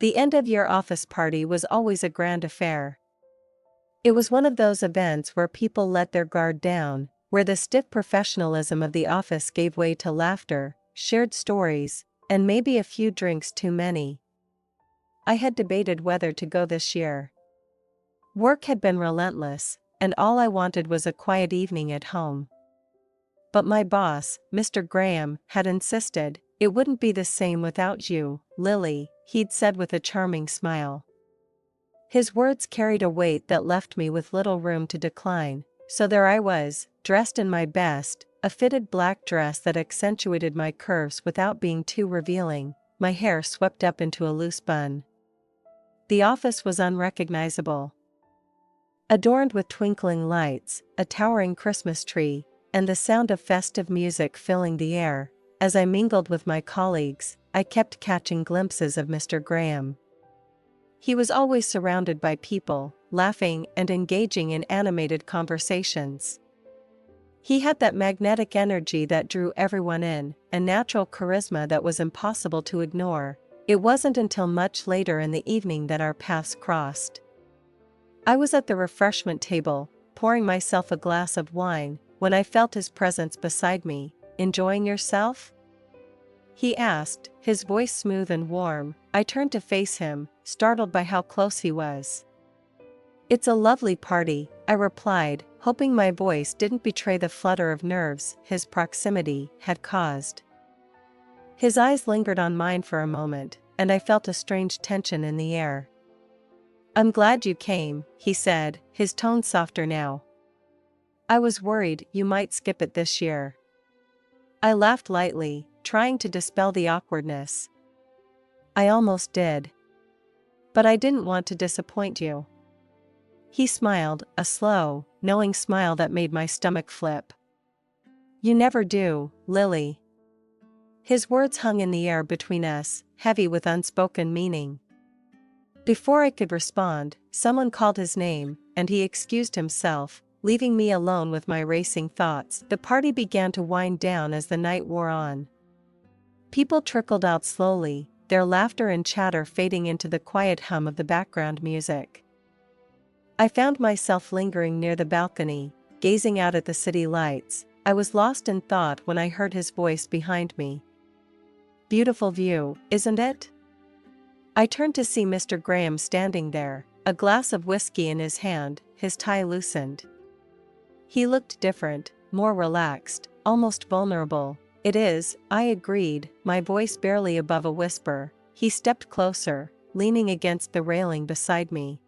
The end-of-year office party was always a grand affair. It was one of those events where people let their guard down, where the stiff professionalism of the office gave way to laughter, shared stories, and maybe a few drinks too many. I had debated whether to go this year. Work had been relentless, and all I wanted was a quiet evening at home. But my boss, Mr. Graham, had insisted, "It wouldn't be the same without you, Lily," he'd said with a charming smile. His words carried a weight that left me with little room to decline, so there I was, dressed in my best, a fitted black dress that accentuated my curves without being too revealing, my hair swept up into a loose bun. The office was unrecognizable. Adorned with twinkling lights, a towering Christmas tree, and the sound of festive music filling the air, as I mingled with my colleagues, I kept catching glimpses of Mr. Graham. He was always surrounded by people, laughing and engaging in animated conversations. He had that magnetic energy that drew everyone in, a natural charisma that was impossible to ignore. It wasn't until much later in the evening that our paths crossed. I was at the refreshment table, pouring myself a glass of wine, when I felt his presence beside me. "Enjoying yourself?" he asked, his voice smooth and warm. I turned to face him, startled by how close he was. "It's a lovely party," I replied, hoping my voice didn't betray the flutter of nerves his proximity had caused. His eyes lingered on mine for a moment, and I felt a strange tension in the air. "I'm glad you came," he said, his tone softer now. "I was worried you might skip it this year." I laughed lightly, trying to dispel the awkwardness. "I almost did. But I didn't want to disappoint you." He smiled, a slow, knowing smile that made my stomach flip. "You never do, Lily." His words hung in the air between us, heavy with unspoken meaning. Before I could respond, someone called his name, and he excused himself, leaving me alone with my racing thoughts. The party began to wind down as the night wore on. People trickled out slowly, their laughter and chatter fading into the quiet hum of the background music. I found myself lingering near the balcony, gazing out at the city lights. I was lost in thought when I heard his voice behind me. "Beautiful view, isn't it?" I turned to see Mr. Graham standing there, a glass of whiskey in his hand, his tie loosened. He looked different, more relaxed, almost vulnerable. "It is," I agreed, my voice barely above a whisper. He stepped closer, leaning against the railing beside me.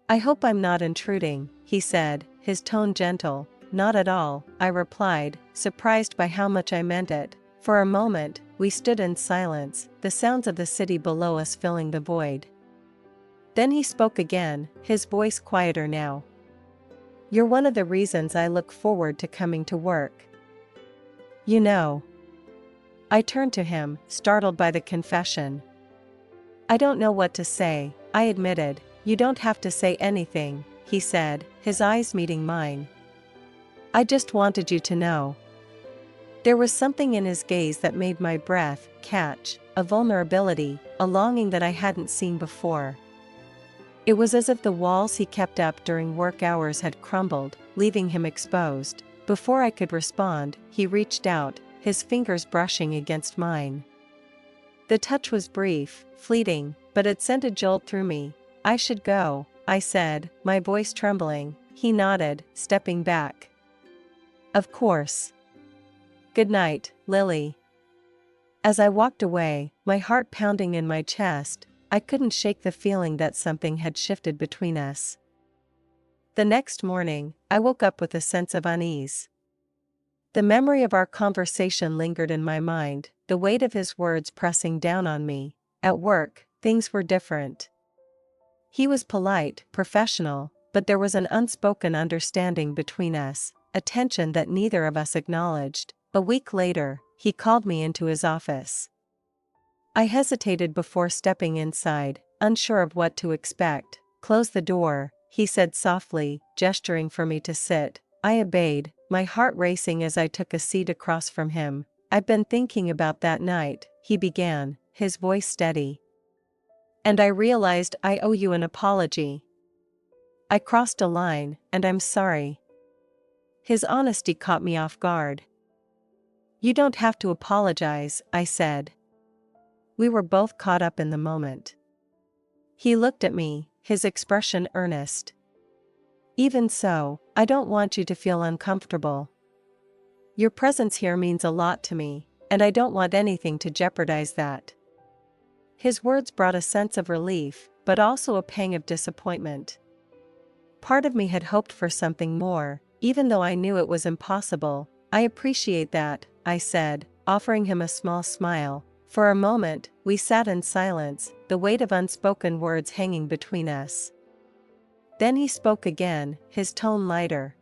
"I hope I'm not intruding," he said, his tone gentle. "Not at all," I replied, surprised by how much I meant it. For a moment, we stood in silence, the sounds of the city below us filling the void. Then he spoke again, his voice quieter now. "You're one of the reasons I look forward to coming to work. You know." I turned to him, startled by the confession. "I don't know what to say," I admitted. "You don't have to say anything," he said, his eyes meeting mine. "I just wanted you to know." There was something in his gaze that made my breath catch, a vulnerability, a longing that I hadn't seen before. It was as if the walls he kept up during work hours had crumbled, leaving him exposed. Before I could respond, he reached out, his fingers brushing against mine. The touch was brief, fleeting, but it sent a jolt through me. "I should go," I said, my voice trembling. He nodded, stepping back. "Of course. Good night, Lily." As I walked away, my heart pounding in my chest, I couldn't shake the feeling that something had shifted between us. The next morning, I woke up with a sense of unease. The memory of our conversation lingered in my mind, the weight of his words pressing down on me. At work, things were different. He was polite, professional, but there was an unspoken understanding between us, a tension that neither of us acknowledged. A week later, he called me into his office. I hesitated before stepping inside, unsure of what to expect. "Close the door," he said softly, gesturing for me to sit. I obeyed, my heart racing as I took a seat across from him. "I've been thinking about that night," he began, his voice steady. And I realized I owe you an apology. I crossed a line, and I'm sorry. His honesty caught me off guard. You don't have to apologize, I said. We were both caught up in the moment. He looked at me, his expression earnest. Even so, I don't want you to feel uncomfortable. Your presence here means a lot to me, and I don't want anything to jeopardize that. His words brought a sense of relief, but also a pang of disappointment. Part of me had hoped for something more, even though I knew it was impossible. I appreciate that, I said, offering him a small smile. For a moment, we sat in silence, the weight of unspoken words hanging between us. Then he spoke again, his tone lighter.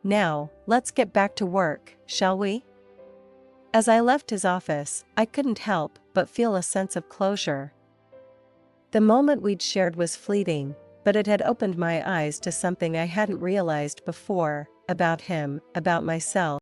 Now, let's get back to work, shall we? As I left his office, I couldn't help but feel a sense of closure. The moment we'd shared was fleeting, but it had opened my eyes to something I hadn't realized before, about him, about myself.